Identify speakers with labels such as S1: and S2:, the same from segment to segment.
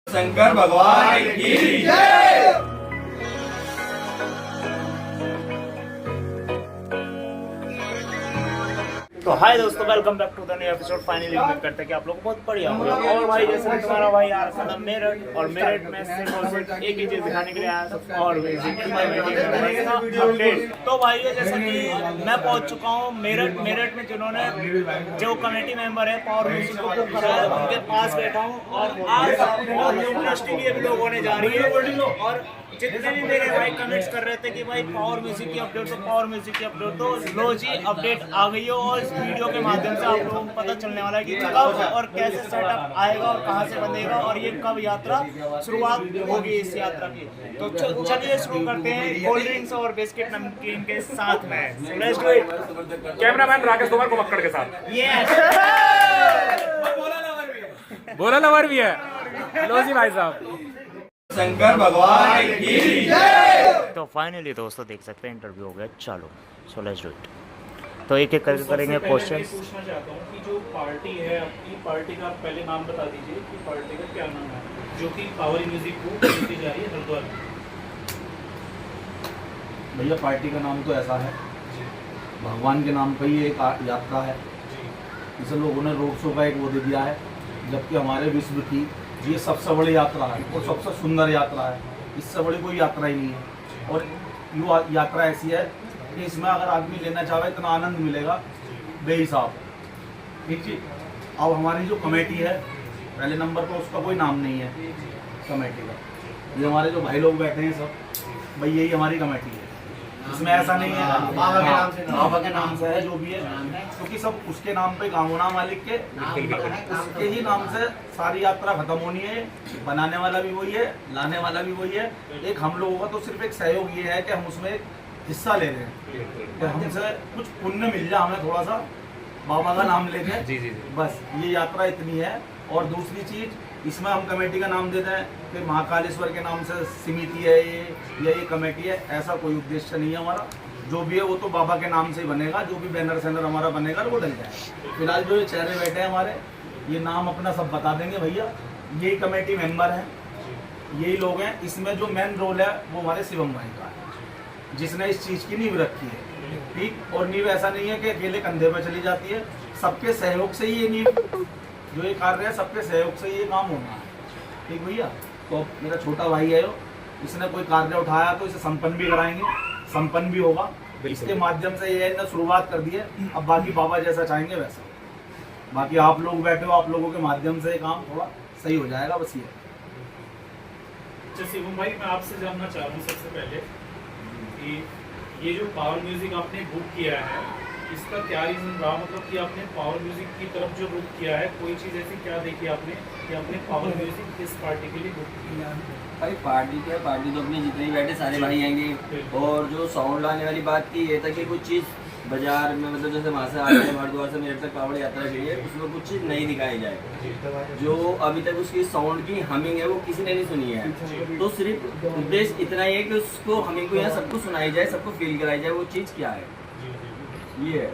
S1: शंकर भगवान की जय।
S2: तो हाय दोस्तों, welcome back to the new episode. Finally उम्मीद करते हैं कि आप लोग बहुत बढ़िया होंगे। और भाई जैसे कि तुम्हारा भाई यार कदम मेरठ और मेरठ में सिर्फ और सिर्फ एक ही चीज दिखाने के लिए आया था और अपडेट। तो भाई जैसे कि मैं पहुंच चुका हूं मेरठ में जिन्होंने जो कमेटी मेंबर है पावर म्यूजिक को बुक कराया है उनके पास बैठा हूँ। और आज बहुत इंटरेस्टिंग ये वीडियो होने जा रही है। और जितने भी मेरे भाई कमेंट्स कर रहे थे कि भाई पावर म्यूजिक की अपडेट, तो पावर म्यूजिक की अपडेट तो लो जी अपडेट आ गई है। और इस वीडियो के माध्यम से आप लोगों को पता चलने वाला है कि कब और कैसे सेटअप आएगा और कहां से बनेगा और ये कब यात्रा शुरुआत होगी इस यात्रा की। तो चलिए शुरू करते हैं कोल्ड ड्रिंक्स और बिस्किट नमकीन के साथ में। Let's do it.
S3: Cameraman Rakesh Kumar कुमक्कड़ के साथ
S2: यस,
S3: बोला लवर भी है। लो जी भाई साहब,
S1: शंकर भगवान की जय।
S2: तो फाइनली दोस्तों देख सकते हैं इंटरव्यू हो गया। चलो सो लेट्स डू इट। तो एक एक करके करेंगे क्वेश्चन।
S4: पूछना चाहता हूँ कि जो पार्टी है आपकी, पार्टी का आप पहले नाम बता दीजिए कि पार्टी का क्या नाम है जो कि पावर म्यूजिक को खरीदी जा रही है हरिद्वार में।
S5: भैया पार्टी का नाम तो ऐसा है, भगवान के नाम पर ही एक यात्रा है। इसे लोगों ने रोड शो का एक वो दे दिया है, जबकि हमारे विश्व की ये सबसे बड़ी यात्रा है और सबसे सुंदर यात्रा है। इससे बड़ी कोई यात्रा ही नहीं है। और ये यात्रा ऐसी है कि इसमें अगर आदमी लेना चाहे इतना आनंद मिलेगा बेहिसाब। ठीक जी। अब हमारी जो कमेटी है, पहले नंबर पर उसका कोई नाम नहीं है कमेटी का। ये हमारे जो भाई लोग बैठे हैं सब, भाई यही हमारी कमेटी है। इसमें ऐसा नहीं है बाबा के नाम से है जो भी है, क्योंकि सब उसके नाम पे काम होना, मालिक के उसके ही नाम से सारी यात्रा खत्म होनी है। बनाने वाला भी वही है, लाने वाला भी वही है। एक हम लोगों का तो सिर्फ एक सहयोग ये है कि हम उसमें एक हिस्सा ले रहे हैं, तो हमसे कुछ पुण्य मिल जाए हमें थोड़ा सा बाबा का नाम लेके।
S3: जी जी जी।
S5: बस ये यात्रा इतनी है। और दूसरी चीज, इसमें हम कमेटी का नाम देते हैं कि महाकालेश्वर के नाम से समिति है ये कमेटी है, ऐसा कोई उद्देश्य नहीं है हमारा। जो भी है वो तो बाबा के नाम से ही बनेगा। जो भी बैनर सैनर हमारा बनेगा वो डल जाए। फिलहाल जो ये चेहरे बैठे हैं हमारे, ये नाम अपना सब बता देंगे भैया। यही कमेटी मेंबर हैं, यही लोग हैं। इसमें जो मेन रोल है वो हमारे शिवम भाई का है, जिसने इस चीज़ की नींव रखी है। ठीक। और नींव ऐसा नहीं है कि अकेले कंधे पर चली जाती है, सबके सहयोग से ही ये नींव जो ये कार्य है, सबके सहयोग से ये काम होना है। ठीक भैया। तो मेरा छोटा भाई है, इसने कोई कार्य उठाया तो इसे संपन्न भी कराएंगे, संपन्न भी होगा। इसके माध्यम से ये ने शुरुआत कर दी है। अब बाकी बाबा जैसा चाहेंगे वैसा। बाकी आप लोग बैठे हो, आप लोगों के माध्यम से ये काम थोड़ा सही हो जाएगा, बस ये।
S4: अच्छा शिवम भाई, मैं आपसे जानना चाह रहा हूँ सबसे पहले कि ये जो पावर म्यूजिक आपने बुक किया है, इसका क्या रीज़न रहा? मतलब कि आपने पावर म्यूजिक की तरफ जो रुख किया है, कोई चीज़ ऐसी क्या देखी आपने कि आपने पावर म्यूजिक किस पार्टी के लिए बुक किया?
S6: भाई पार्टी क्या, पार्टी तो अपने जितने भी बैठे सारे भाई आएंगे। और जो साउंड लाने वाली बात की ये था कि कुछ चीज़ बाजार में, मतलब जैसे वहाँ से आते हैं हरिद्वार से मेरठ तक कावड़ यात्रा के लिए, उसमें कुछ चीज़ नहीं दिखाई जाए। जो अभी तक उसकी साउंड की हमिंग है वो किसी ने नहीं सुनी है। तो सिर्फ उद्देश्य इतना ही है कि उसको हमिंग को यहाँ सबको सुनाई जाए, सबको फील कराई जाए वो चीज़ क्या है, ये है।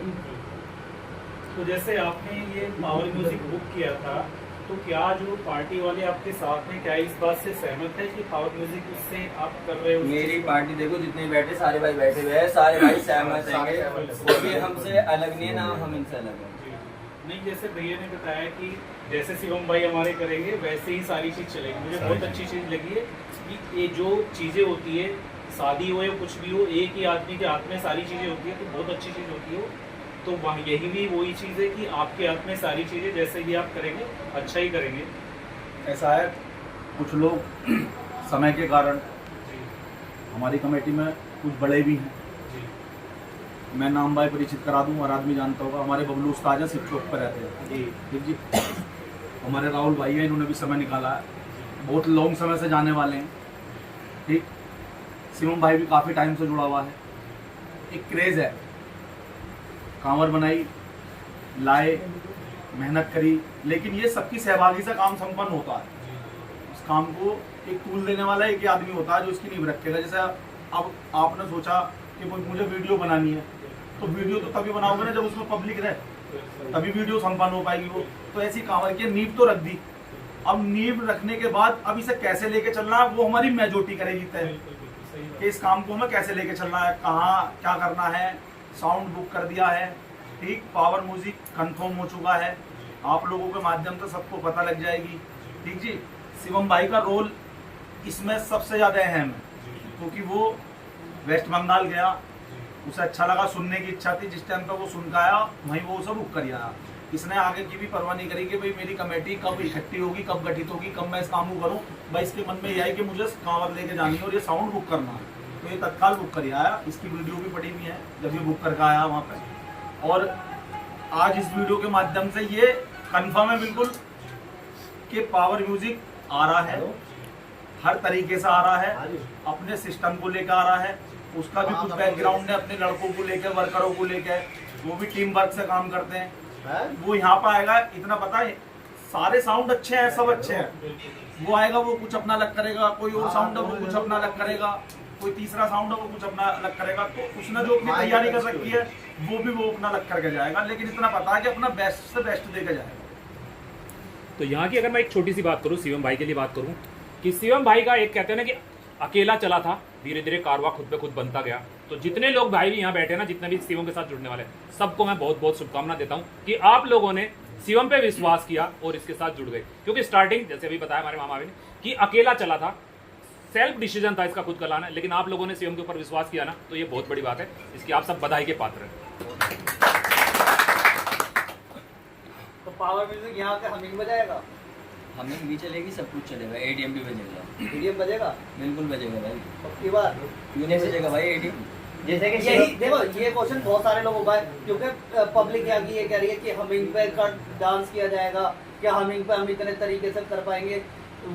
S4: तो जैसे आपने ये पावर म्यूजिक बुक किया था, तो क्या जो पार्टी वाले आपके साथ हैं क्या इस बात से सहमत है कि पावर म्यूजिक उससे आप कर रहे हो?
S6: मेरी पार्टी देखो, जितने बैठे सारे भाई बैठे हुए हैं, सारे भाई सहमत हैं। वो भी हमसे अलग नहीं है ना, हम इनसे अलग हैं।
S4: नहीं, जैसे भैया ने बताया कि जैसे शिवम भाई हमारे करेंगे वैसे ही सारी चीज़ चलेगी। मुझे बहुत अच्छी चीज़ लगी है कि ये जो चीज़ें होती है, शादी हो या कुछ भी हो, एक ही आदमी के हाथ में सारी चीज़ें होती है, तो बहुत अच्छी चीज़ होती है। तो वहाँ यही भी वही चीज़ है कि आपके हाथ में सारी चीज़ें, जैसे भी आप करेंगे अच्छा ही करेंगे।
S5: ऐसा है, कुछ लोग समय के कारण, हमारी कमेटी में कुछ बड़े भी हैं। मैं नाम भाई परिचित करा दूं, हर आदमी जानता होगा। हमारे बबलू उस्ताद हैं, सिर्फ चौक पर रहते हैं। ठीक जी। हमारे राहुल भाई हैं, इन्होंने भी समय निकाला है, बहुत लॉन्ग समय से जाने वाले हैं। ठीक। शिवम भाई भी काफ़ी टाइम से जुड़ा हुआ है। एक क्रेज़ है, कांवर बनाई, लाए, मेहनत करी, लेकिन ये सबकी सहभागी से काम संपन्न होता है। इस काम को एक टूल देने वाला एक ही आदमी होता है जो इसकी नींव रखेगा। जैसे अब आपने सोचा कि मुझे वीडियो बनानी है, तो वीडियो तो तभी बनाओगे ना जब उसमें पब्लिक रहे, तभी वीडियो संपन्न हो पाएगी वो। तो ऐसी कांवर की नींव तो रख दी, अब नींव रखने के बाद अब इसे कैसे लेके चलना है वो हमारी मेजोरिटी करेगी तय
S4: बिल्कुल बिल्कुल सही बात
S5: कि इस काम को हमें कैसे लेके चलना है, कहाँ क्या करना है। साउंड बुक कर दिया है, ठीक, पावर म्यूजिक कंफर्म हो चुका है, आप लोगों के माध्यम से सबको पता लग जाएगी, ठीक जी। शिवम भाई का रोल इसमें सबसे ज़्यादा अहम है क्योंकि वो वेस्ट बंगाल गया, उसे अच्छा लगा, सुनने की इच्छा थी, जिस टाइम पर वो सुन के आया वहीं वो उसे बुक कर आया। इसने आगे की भी परवाह नहीं करी कि भाई मेरी कमेटी कब इकट्ठी होगी, कब गठित होगी, कब मैं इस काम को करूँ। भाई इसके मन में यह है कि मुझे कांवर लेके जानी है और ये साउंड बुक करना है, तो ये तत्काल बुक कर आया। इसकी वीडियो भी पड़ी हुई है जब ये बुक करके आया वहाँ पे। और आज इस वीडियो के माध्यम से ये कंफर्म है बिल्कुल कि पावर म्यूजिक आ रहा है, हर तरीके से आ रहा है, अपने सिस्टम को लेकर आ रहा है। उसका भी कुछ बैकग्राउंड है अपने लड़कों को लेकर, वर्करों को लेकर, वो भी टीम वर्क से काम करते हैं। वो यहाँ पर आएगा, इतना पता है सारे साउंड अच्छे हैं, सब अच्छे हैं। वो आएगा, वो कुछ अपना अलग करेगा, कोई और साउंड है वो कुछ अपना अलग करेगा, कोई तीसरा साउंड है वो कुछ अपना अलग करेगा। तो उसने जो अपनी तैयारी कर रखी है वो अपना अलग करके जाएगा, लेकिन इतना पता है कि अपना बेस्ट से बेस्ट देकर जाएगा।
S3: तो यहाँ की अगर मैं एक छोटी सी बात करूँ, शिवम भाई के लिए बात करूँ कि शिवम भाई का एक कहते हैं ना कि अकेला चला था, धीरे धीरे कारवा खुद पे खुद बनता गया। तो जितने लोग भाई भी यहाँ बैठे ना, जितने भी शिवम के साथ जुड़ने वाले, सबको मैं बहुत बहुत शुभकामना देता हूँ कि आप लोगों ने शिवम पे विश्वास किया और इसके साथ जुड़ गए। क्योंकि स्टार्टिंग जैसे अभी बताया हमारे मामा भी ने कि अकेला चला था, सेल्फ डिसीजन था इसका खुद का लाना, लेकिन आप लोगों ने शिवम के ऊपर विश्वास किया ना, तो ये बहुत बड़ी बात है। इसकी आप सब बधाई के पात्र हैं।
S7: तो पावर म्यूजिक यहाँ के हमिंग बजाएगा,
S6: हमिंग भी चलेगी, सब कुछ चलेगा, एडीएम भी बजेगा,
S7: मीडियम बजेगा,
S6: बिल्कुल बजेगा भाई।
S7: पक्की बात।
S6: क्यों नहीं बजेगा भाई एडीएम?
S7: जैसे कि यही देखो, ये क्वेश्चन बहुत सारे लोगों का है क्योंकि पब्लिक यहाँ की ये कह रही है कि हमिंग पे डांस किया जाएगा, क्या हमिंग पे हम इतने तरीके से कर पाएंगे?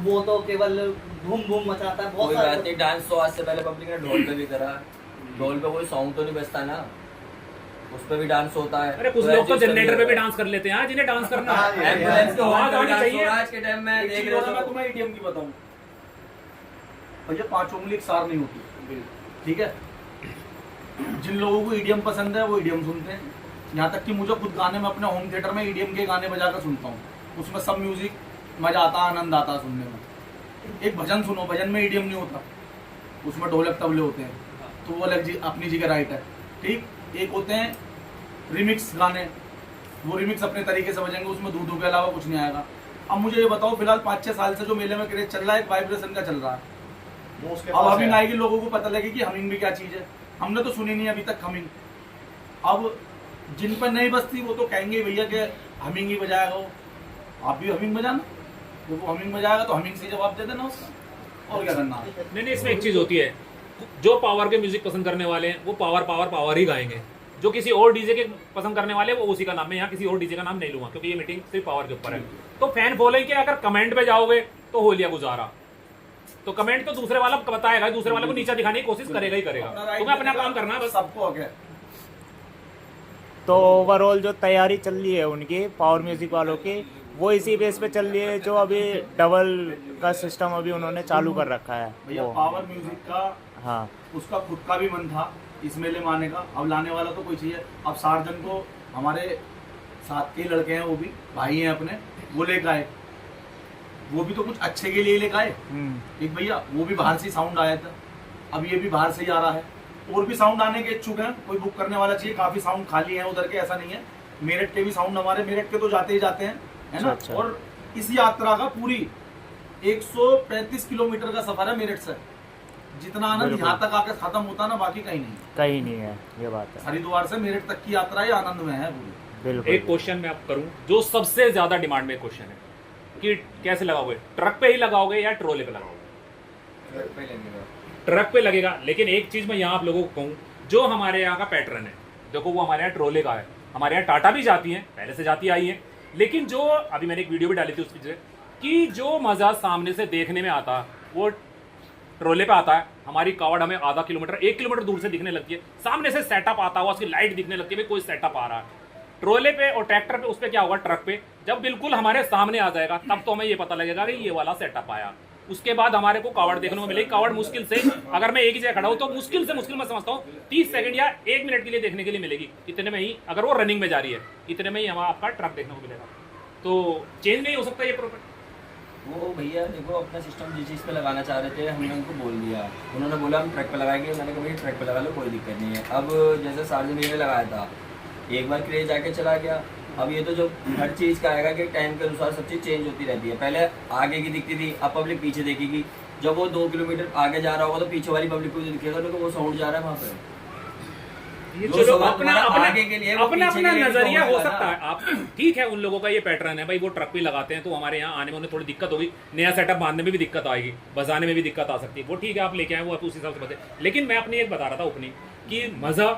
S7: वो तो केवल धूम धूम मचाता है। बहुत
S6: कोई
S7: सारे
S6: बात नहीं, डांस तो आज से पहले पब्लिक ने ढोल पे भी करा। ढोल पे कोई सॉन्ग तो नहीं बजता ना, उस पे भी डांस होता है।
S3: अरे कुछ लोग तो जनरेटर पे भी डांस कर लेते हैं, जिन्हें डांस करना है।
S6: एम्बुलेंस के
S3: आवाज
S6: हॉर्न पे
S3: आनी
S6: डांस हो
S3: चाहिए।
S6: रहा है आज के टाइम में,
S5: एक
S6: देख
S5: चीज
S6: रहे
S5: और मैं
S6: हो।
S5: तुम्हें ईडीएम की बताऊं, भैया 5 उंगली एक सार नहीं होती, ठीक है। जिन लोगों को ईडीएम पसंद है वो ईडीएम सुनते हैं। यहाँ तक कि मुझे खुद गाने में अपने होम थिएटर में ईडीएम के गाने बजाकर सुनता हूँ, उसमें सब म्यूजिक मजा आता, आनंद आता सुनने में। एक भजन सुनो, भजन में ईडीएम नहीं होता, उसमें ढोलक तबले होते हैं, तो वो अलग अपनी जगह राइट है, ठीक। एक होते हैं रिमिक्स गाने, वो रिमिक्स अपने तरीके से बजेंगे, उसमें दूधू के अलावा कुछ नहीं आएगा। अब मुझे ये बताओ, फिलहाल 5-6 साल से जो मेले में क्रेज चल रहा है, एक वाइब्रेशन का चल रहा है। अब हमिंग आएगी, लोगों को पता लगे कि हमिंग भी क्या चीज़ है। हमने तो सुनी नहीं अभी तक हमिंग। अब जिन पर नहीं बजती वो तो कहेंगे भैया कि हमिंग ही बजाएगा वो, आप भी हमिंग बजाना। जब वो हमिंग बजाएगा तो हमिंग से जवाब दे देना उसका, और क्या करना है।
S3: नहीं, इसमें एक चीज होती है, जो पावर के म्यूजिक पसंद करने वाले हैं वो पावर पावर पावर ही गाएंगे। जो किसी और डीजे के पसंद करने वाले वो उसी का नाम, मैं यहाँ किसी और डीजे का नाम नहीं लूंगा क्योंकि ये मीटिंग सिर्फ पावर के ऊपर है। तो फैन फॉलोइंग के अगर कमेंट पे जाओगे तो हो लिया गुजारा। तो कमेंट तो दूसरे वाला बताएगा, दूसरे वाले को नीचा दिखाने की कोशिश करेगा ही करेगा। तुम्हें अपना काम करना है बस।
S5: सबको हो गया।
S2: तो ओवरऑल जो तैयारी चल रही है उनकी पावर म्यूजिक वालों की, वो इसी बेस पे चल रही है जो अभी डबल का सिस्टम अभी उन्होंने चालू कर रखा है।
S5: भैया
S2: वो
S5: पावर म्यूजिक का,
S2: हाँ,
S5: उसका खुद का भी मन था इस मेले में आने का। अब लाने वाला तो कोई चाहिए। अब सार्जन को हमारे साथ के लड़के हैं, वो भी भाई हैं अपने, वो लेकर आए। वो भी तो कुछ अच्छे के लिए लेकर आए। एक भैया वो भी बाहर से साउंड आया था, अब ये भी बाहर से ही आ रहा है। और भी साउंड आने के इच्छुक हैं, कोई बुक करने वाला चाहिए। काफी साउंड खाली है उधर के, ऐसा नहीं है। मेरठ के भी साउंड, हमारे मेरठ के तो जाते ही जाते हैं, है ना।
S2: अच्छा।
S5: और इस यात्रा का पूरी 135 किलोमीटर का सफर है मेरठ से। जितना आनंद यहाँ तक आकर खत्म होता ना, बाकी कहीं नहीं,
S2: कहीं नहीं है, ये बात है।
S5: हरिद्वार से मेरठ तक की यात्रा ही आनंद में है पूरी।
S2: बिल्कुल।
S3: एक क्वेश्चन मैं आप करूं जो सबसे ज्यादा डिमांड में क्वेश्चन है कि कैसे लगाओगे, ट्रक पे ही लगाओगे या ट्रोले पे लगाओगे? ट्रक पे लगेगा। लेकिन एक चीज मैं यहाँ आप लोगों को कहूँ, जो हमारे यहाँ का पैटर्न है, देखो वो हमारे यहाँ ट्रोले का है। हमारे यहाँ टाटा भी जाती है, पहले से जाती आई है, लेकिन जो अभी मैंने एक वीडियो भी डाली थी उस पीछे कि जो मजा सामने से देखने में आता वो ट्रोले पे आता है। हमारी कावड़ हमें आधा किलोमीटर 1 किलोमीटर दूर से दिखने लगती है, सामने से सेटअप आता हुआ, उसकी लाइट दिखने लगती है, भाई कोई सेटअप आ रहा है। ट्रोले पे और ट्रैक्टर पे उस पे क्या होगा, ट्रक पे जब बिल्कुल हमारे सामने आ जाएगा तब तो हमें ये पता लगेगा कि ये वाला सेटअप आया। उसके बाद हमारे को कावड़ देखने को मिलेगी। कावड़ मुश्किल से, अगर मैं एक ही जगह खड़ा हूँ तो मुश्किल मैं समझता हूँ 30 सेकंड या 1 मिनट के लिए देखने के लिए मिलेगी। इतने में ही, अगर वो रनिंग में जा रही है, इतने में ही हमारा आपका ट्रक देखने को मिलेगा। तो चेंज नहीं हो सकता ये प्रोडक्ट।
S6: वो भैया देखो अपना सिस्टम जिस चीज़ पे लगाना चाह रहे थे हमने उनको बोल दिया, उन्होंने बोला हम ट्रक पे लगाएंगे, मैंने कहा भैया ट्रक पे लगा लो कोई दिक्कत नहीं है। अब जैसे सार्जन भैया ने लगाया था, एक बार क्रेज आके चला गया। अब ये तो जो हर चीज़ का आएगा कि टाइम के अनुसार सब चीज़ चेंज होती रहती है। पहले आगे की दिखती थी, अब पब्लिक पीछे देखेगी। जब वो 2 किलोमीटर आगे जा रहा होगा तो पीछे वाली पब्लिक को जो दिखेगा तो वो साउंड जा रहा है वहाँ पे।
S3: ये
S6: जो
S3: चलो
S6: सवाल
S3: अपना
S6: तुम्हारा
S3: अपना
S6: आगे के लिए, वो
S3: अपना
S6: पीछे
S3: अपना
S6: के लिए भी
S3: नजरिया
S6: तो
S3: हो
S6: होगा
S3: सकता
S6: ना।
S3: है। आप ठीक है, उन लोगों का ये पैटर्न है भाई, वो ट्रक पे लगाते हैं तो हमारे यहाँ आने में उन्हें थोड़ी दिक्कत होगी, नया सेटअप बांधने में भी दिक्कत आएगी, बजाने में भी दिक्कत आ सकती है। वो ठीक है, आप लेके आए वो आप उस हिसाब से बचे। लेकिन मैं अपनी एक बता रहा था ओपनिंग कि मजा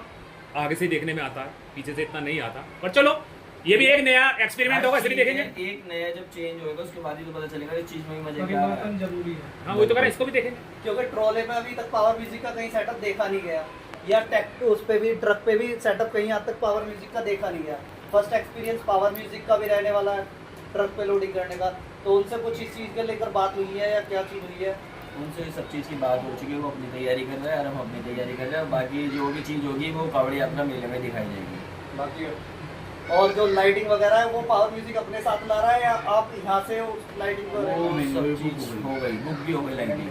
S3: आगे से देखने में आता है, पीछे से इतना नहीं आता। पर चलो ये भी एक नया एक्सपेरिमेंट होगा, इसलिए देखेंगे।
S6: एक नया जब चेंज होगा उसके बाद ही तो पता चलेगा इस चीज में ही मजा क्या है।
S5: जरूरी है।
S3: हाँ वही तो कह रहा है, इसको भी देखेंगे।
S7: क्योंकि ट्रोले में अभी तक पावर म्यूजिक का कहीं सेटअप देखा नहीं गया, या उस पे भी ट्रक पे भी सेटअप कहीं आज तक पावर म्यूजिक का देखा नहीं गया। फर्स्ट एक्सपीरियंस पावर म्यूजिक का भी रहने वाला है ट्रक पे लोडिंग करने का। तो उनसे कुछ इस चीज़ के लेकर बात हुई है या क्या चीज़ हुई है?
S6: उनसे सब चीज़ की बात हो चुकी है, वो अपनी तैयारी कर रहे हैं और हम अपनी तैयारी कर रहे हैं। बाकी जो भी चीज़ होगी वो कावड़ यात्रा मेले में दिखाई जाएगी।
S7: बाकी और जो लाइटिंग वगैरह है वो पावर म्यूजिक अपने साथ ला रहा है या आप यहाँ से उस लाइटिंग को
S6: वो सब चीज़ हो गई, बुक भी हो गई लाइटिंग।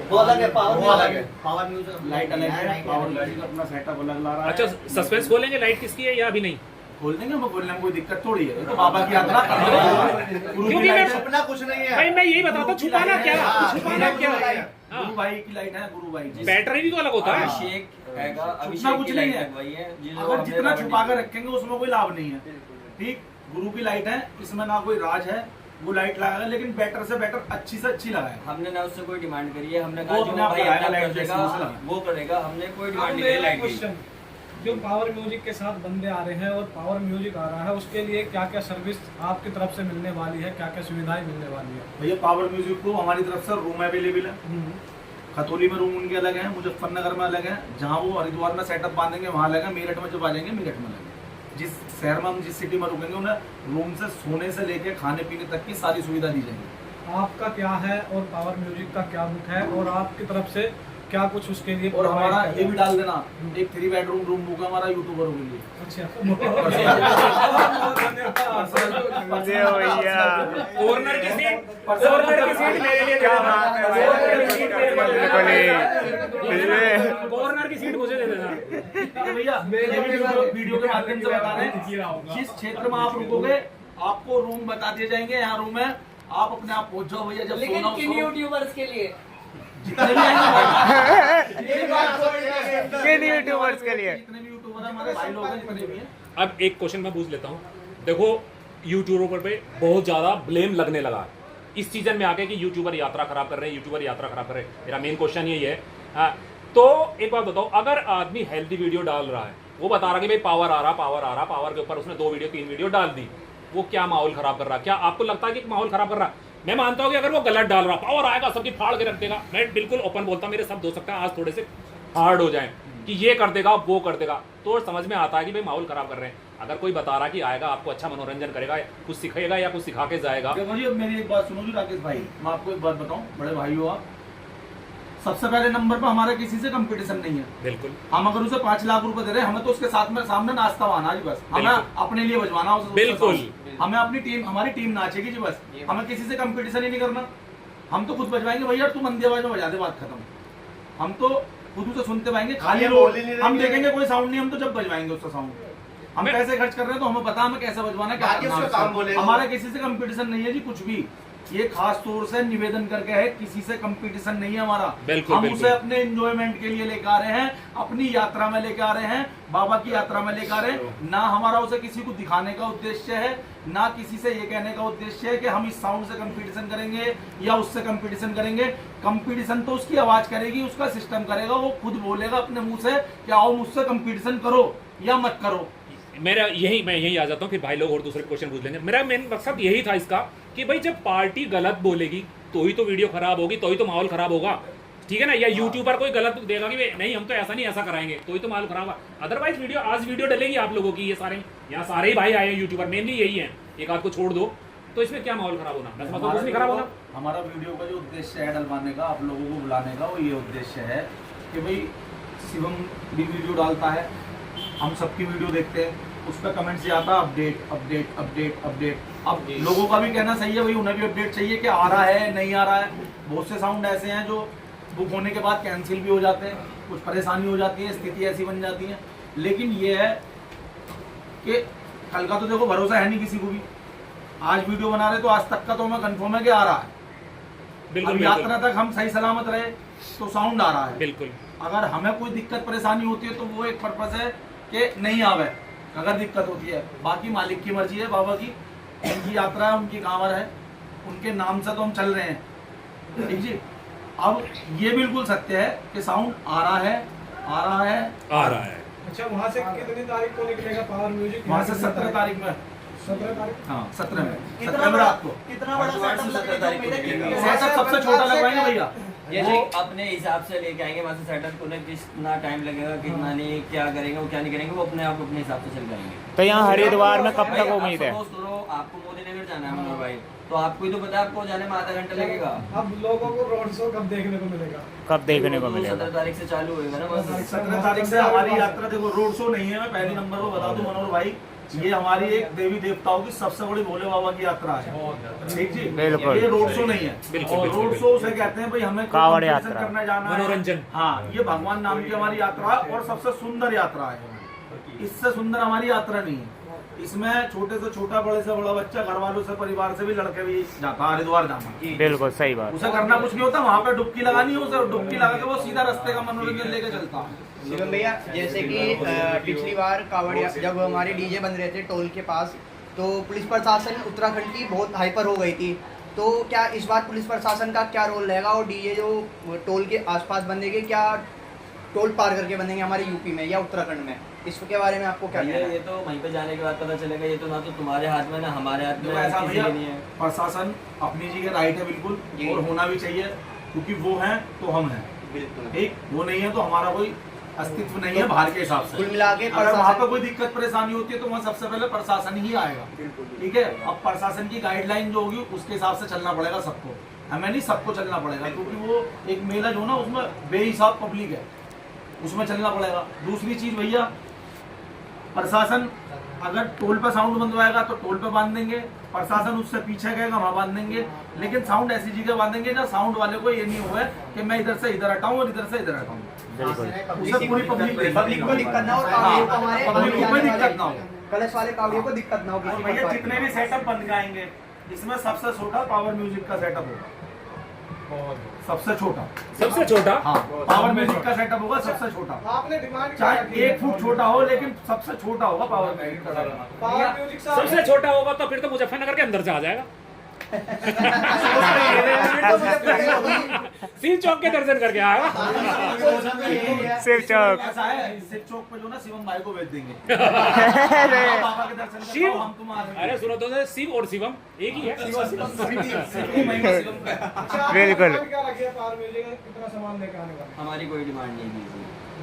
S7: वो अलग है, पावर म्यूजिक
S5: लाइट अलग है, पावर म्यूजिक अपना सेटअप अलग ला रहा है।
S3: अच्छा सस्पेंस खोलेंगे लाइट किसकी है या अभी नहीं?
S5: खोल देंगे, हम बोलने में कोई दिक्कत थोड़ी है। तो बाबा की यात्रा करते हैं। गुरु की
S3: क्योंकि
S5: लाइट
S3: मैं-
S5: है।
S7: अपना कुछ नहीं है
S3: भाई मैं यही बताता हूँ, छुपाना क्या, छुपाना क्या? हाँ।
S5: गुरु भाई की लाइट है, गुरु भाई जी।
S3: बैटरी भी तो अलग होता है।
S6: अभिषेक हैगा,
S5: छुपना
S6: अभिषेक
S5: कुछ
S6: की
S5: नहीं
S6: लाइट
S5: है।
S6: लगवाई है जो
S5: अगर
S6: हमने
S5: जितना
S6: कावड़
S5: छुपा कर
S6: दी।
S5: रखेंगे उसमें कोई लाभ नहीं है। ठीक, गुरु की लाइट है, इसमें ना कोई राज है। वो लाइट लगाएगा लेकिन बेटर से बेटर, अच्छी से अच्छी लगाएगा।
S6: हमने ना उससे कोई डिमांड करी है, हमने कहा
S5: वो
S6: जो
S5: अपने आप
S6: भाई
S5: लगाएगा,
S6: अपना
S5: लाइट
S6: कर
S5: जैसे
S6: देगा
S5: उसे लगाएगा।
S6: वो करेगा, हमने कोई डिमांड
S8: अब
S6: नहीं करी
S8: मेरा
S6: लाइट की।
S8: क्वेश्चन, जो पावर म्यूजिक के साथ बंदे आ रहे हैं और पावर म्यूजिक आ रहा है, उसके लिए क्या क्या सर्विस आपकी तरफ से मिलने वाली है, क्या क्या सुविधाएं मिलने वाली है?
S5: भैया पावर म्यूजिक को हमारी तरफ से रूम अवेलेबल है। खतौली में रूम उनके अलग है, मुजफ्फरनगर में अलग है। जहाँ वो हरिद्वार में सेटअप बांधेंगे वहाँ अलग है, मेरठ में जब आ जाएंगे मेरठ में अलग है। जिस शहर में हम जिस सिटी में रुकेंगे उन्हें रूम से सोने से लेके खाने पीने तक की सारी सुविधा दी जाएगी।
S8: आपका क्या है और पावर म्यूजिक का क्या बुक है और आपकी तरफ से क्या कुछ उसके लिए
S5: और हमारा
S8: provide
S5: ये भी
S8: किया?
S5: डाल देना, एक 3 बेडरूम रूम बुक है हमारा यूट्यूबरों के लिए।
S8: अच्छा
S3: कॉर्नर की सीट, कॉर्नर की सीट मेरे लिए क्या बात है? कॉर्नर की सीट मुझे दे देना।
S5: तो भैया ये वीडियो के माध्यम से बता रहे हैं, जिस क्षेत्र में आप रुकोगे आपको रूम बता दिए जाएंगे। यहाँ रूम है, आप अपने आप पहुंच जाओ भैया। जब
S7: लेकिन
S5: सोना
S7: किन यूट्यूबर्स के लिए?
S5: जितने भी आएंगे
S1: किन यूट्यूबर्स के लिए?
S5: जितने भी यूट्यूबर हैं हमारे भाई लोग हैं, जितने भी हैं।
S3: अब एक क्वेश्चन मैं पूछ लेता हूँ। देखो यूट्यूबर पे बहुत ज्यादा ब्लेम लगने लगा है इस सीजन में आके कि यूट्यूबर यात्रा खराब कर रहे हैं, यूट्यूबर यात्रा खराब कर रहे हैं। मेरा मेन क्वेश्चन यही है। तो एक बात बताओ, अगर आदमी हेल्दी वीडियो डाल रहा है, वो बता रहा है कि भाई पावर आ रहा, पावर आ रहा, पावर के ऊपर उसने 2 वीडियो 3 वीडियो डाल दी, वो क्या माहौल खराब कर रहा है? क्या आपको लगता है कि माहौल खराब कर रहा है? मैं मानता हूँ कि अगर वो गलत डाल रहा, पावर आएगा सबकी फाड़ के रख देगा, मैं बिल्कुल ओपन बोलता हूँ, मेरे शब्द हो सकता है आज थोड़े से हार्ड हो जाए कि ये कर देगा वो कर देगा, तो समझ में आता है कि भाई माहौल खराब कर रहे हैं। अगर कोई बता रहा कि आएगा आपको अच्छा मनोरंजन करेगा, कुछ सिखाएगा या कुछ सिखा के जाएगा।
S5: देखो जी, अब मेरी एक बात सुनो जी राकेश भाई, मैं आपको एक बात बताऊं, बड़े भाई हो आप। सबसे पहले नंबर पर हमारा किसी से कंपटीशन नहीं है।
S3: बिल्कुल।
S5: हम अगर उसे 5 लाख रुपए दे रहे हैं, हमें तो उसके साथ में सामने नाचता हुआ जी बस, हमें
S3: बिल्कुल।
S5: अपने लिए बजवाना उसे।
S3: बिल्कुल।
S5: हमें अपनी टीम, हमारी टीम नाचेगी जी बस, हमें किसी से कंपटीशन ही नहीं करना। हम तो खुद बजवाएंगे भैया, तू मंदी आवाज में बजा दे, बात खत्म। हम तो खुद उसे सुनते पाएंगे, खाली रोड हम देखेंगे कोई साउंड नहीं, हम तो जब बजवाएंगे उसका साउंड। हम पैसे खर्च कर रहे हैं तो हमें पता हमें कैसे बजवाना, क्या करना है। हमारा किसी से कंपटीशन नहीं है जी, कुछ भी। ये खास तौर से निवेदन करके है, किसी से कंपटीशन नहीं है हमारा।
S3: बिल्कुल,
S5: हम
S3: बिल्कुल।
S5: उसे अपने एंजॉयमेंट के लिए लेकर आ रहे हैं, अपनी यात्रा में लेकर आ रहे हैं, बाबा की यात्रा में लेकर आ रहे हैं। ना हमारा उसे किसी को दिखाने का उद्देश्य है, ना किसी से ये कहने का उद्देश्य है कि हम इस साउंड से कंपटीशन करेंगे या उससे कंपटीशन करेंगे। कंपटीशन तो उसकी आवाज करेगी, उसका सिस्टम करेगा, वो खुद बोलेगा अपने मुंह से कि आओ मुझसे कंपटीशन करो या मत करो।
S3: मेरा यही, मैं यही आ जाता हूँ, फिर भाई लोग और दूसरे क्वेश्चन पूछ लेंगे। मेरा मेन मकसद यही था इसका कि भाई जब पार्टी गलत बोलेगी तो ही तो वीडियो खराब होगी, तो ही तो माहौल खराब होगा, ठीक है ना। या यूट्यूबर कोई गलत देगा कि नहीं हम तो ऐसा नहीं ऐसा कराएंगे, तो ही तो माहौल खराब होगा। अदरवाइज वीडियो आज वीडियो डलेगी आप लोगों की, ये सारे यहाँ सारे ही भाई आए हैं यूट्यूबर, मेनली यही है, एक आध को छोड़ दो, तो इसमें क्या माहौल खराब होना? मैं समझता हूँ कुछ नहीं खराब होना।
S5: हमारा वीडियो का जो उद्देश्य है डलवाने का, आप लोगों को बुलाने का, वो ये उद्देश्य है कि भाई शिवम भी वीडियो डालता है, हम सबकी वीडियो देखते हैं, उस पर कमेंट से आता अपडेट अपडेट अपडेट अपडेट। अब लोगों का भी कहना सही है भाई, उन्हें भी अपडेट चाहिए कि आ रहा है नहीं आ रहा है। बहुत से साउंड ऐसे हैं जो बुक होने के बाद कैंसिल भी हो जाते हैं, कुछ परेशानी हो जाती है, स्थिति ऐसी बन जाती है। लेकिन ये है कि कल का तो देखो भरोसा है नहीं किसी को भी। आज वीडियो बना रहे तो आज तक का तो हमें कंफर्म है कि आ रहा है।
S3: बिल्कुल
S5: अब यात्रा तक हम सही सलामत रहे तो साउंड आ रहा है।
S3: बिल्कुल।
S5: अगर हमें कोई दिक्कत परेशानी होती है तो वो एक पर्पस है कि नहीं आवे, अगर दिक्कत होती है। बाकी मालिक की मर्जी है, बाबा की, उनकी यात्रा है, उनकी कांवर है, उनके नाम से तो हम चल रहे हैं, ठीक जी। अब ये बिल्कुल सत्य है कि साउंड आ रहा है आ रहा है
S3: आ रहा है।
S8: अच्छा, वहाँ से कितनी तारीख को निकलेगा पावर म्यूजिक?
S5: वहाँ से 17 तारीख में।
S8: 17 तारीख?
S5: हाँ 17 में,
S7: कितना
S5: 17 में
S7: बड़ा
S5: रात को।
S7: कितना बड़ा सेटअप
S6: 17 तारीख को निकलेगा।
S5: सेटअप सबसे छोटा लगवाएंगे भैया।
S6: ये अपने हिसाब से लेके आएंगे वहाँ से सेटअप को, कितना टाइम लगेगा, कितना नहीं, क्या करेंगे वो क्या नहीं करेंगे, वो अपने आप अपने हिसाब से चल जाएंगे।
S1: तो यहाँ हरिद्वार में कब
S6: भाई,
S1: तक उम्मीद है?
S6: आप suppose करो, आपको मोदी नगर जाना है मनोहर भाई, तो आपको ही तो पता है आपको जाने में आधा घंटा लगेगा।
S8: अब लोगों को रोड शो कब देखने को मिलेगा?
S1: कब देखने को मिलेगा?
S6: 17 तारीख से चालू होएगा ना बस।
S5: 17 तारीख से हमारी यात्रा, देखो रोड शो नहीं है, मैं पहले नंबर को बता दूं मनोहर भाई, ये हमारी एक देवी देवताओं की सबसे बड़ी भोले बाबा की यात्रा है, ठीक जी।
S1: बिल्कुल।
S5: ये रोड शो नहीं है।
S3: बिल्कुल,
S5: और
S3: बिल्कुल,
S5: रोड शो उसे कहते हैं भाई हमें कोई
S1: कांवड़
S5: competition
S1: यात्रा,
S5: करने जाना है,
S3: मनोरंजन।
S5: हाँ, ये भगवान नाम की हमारी यात्रा है और सबसे सुंदर यात्रा है। इससे सुंदर हमारी यात्रा नहीं है। इसमें छोटे से छोटा, बड़े से बड़ा बच्चा, घर वालों से, परिवार से भी लड़के भी जाता है हरिद्वार जाना।
S1: बिल्कुल सही बात।
S5: उसे करना कुछ नहीं होता, वहाँ पे डुबकी लगानी है, उसे डुबकी लगा के वो सीधा रास्ते का मनोरंजन लेके चलता है।
S9: शिवम भैया, जैसे कि पिछली बार कांवड़िया जब हमारे डीजे बन रहे थे टोल के पास, तो पुलिस प्रशासन उत्तराखंड की बहुत हाइपर हो गई थी। तो क्या इस बार पुलिस प्रशासन का क्या रोल रहेगा, और डीजे जो टोल के आसपास बंधेंगे, क्या टोल पार करके बंधेंगे हमारे यूपी में या उत्तराखंड में? इसके बारे में आपको क्या कहना है?
S6: ये तो वहीं पे जाने के बाद पता चलेगा। ये तो ना तो तुम्हारे हाथ में ना हमारे हाथ में,
S5: ऐसा
S6: किसी
S5: भैया,
S6: के नहीं है।
S5: प्रशासन अपनी जगह राइट है बिल्कुल, और होना भी चाहिए, क्योंकि वो हैं तो हम हैं,
S9: बिल्कुल
S5: ठीक। वो नहीं है तो हमारा कोई अस्तित्व नहीं है बाहर के हिसाब से।
S9: कुल मिला के
S5: अगर वहाँ पे कोई दिक्कत परेशानी होती है तो वहाँ सबसे पहले प्रशासन ही आएगा, ठीक है। अब प्रशासन की गाइडलाइन जो होगी उसके हिसाब से चलना पड़ेगा सबको, हमें नहीं सबको चलना पड़ेगा, क्योंकि वो एक मेला जो ना उसमें बेहिसाब पब्लिक है, उसमें चलना पड़ेगा। दूसरी चीज भैया, प्रशासन अगर टोल पे साउंड बंधवाएगा तो टोल पे बांध देंगे, प्रशासन उससे पीछे गएगा वहाँ बांध देंगे, लेकिन साउंड ऐसी जगह बांधेंगे जहाँ साउंड वाले को ये नहीं हुआ कि मैं इधर से इधर हटाऊं और इधर से इधर हटाऊं। उसे पूरी पब्लिक
S9: को दिक्कत ना हो,
S5: हाँ,
S9: हमारे
S5: पब्लिक को कोई दिक्कत ना हो,
S9: कलश वाले कावड़ियों को दिक्कत ना हो
S5: और
S9: किसी
S5: भैया
S9: प्रकार
S5: जितने भी सेटअप बन जाएंगे इसमें सबसे छोटा पावर म्यूजिक का सेटअप होगा, सबसे छोटा।
S3: सबसे छोटा?
S5: हाँ, पावर म्यूजिक का सेटअप होगा सबसे छोटा।
S8: आपने डिमांड
S5: चाहे 1 फुट छोटा हो, लेकिन सबसे छोटा होगा पावर म्यूजिक का सेटअप।
S8: पावर म्यूजिक से
S3: सबसे छोटा होगा तो फिर तो मुजफ्फरनगर के अंदर से आ जाएगा। शिव चौक के दर्शन करके आएगा।
S1: शिव चौक।
S5: ऐसा है, शिव चौक पे जो ना शिवम भाई को भेज देंगे। बाबा के दर्शन करके
S3: शिव,
S5: हम तुम्हारे।
S3: अरे सुनो तो, शिव और शिवम एक ही है।
S1: बिल्कुल।
S8: क्या रखिए पावर म्यूजिक में, कितना सामान लेके आने का?
S6: हमारी कोई डिमांड नहीं थी,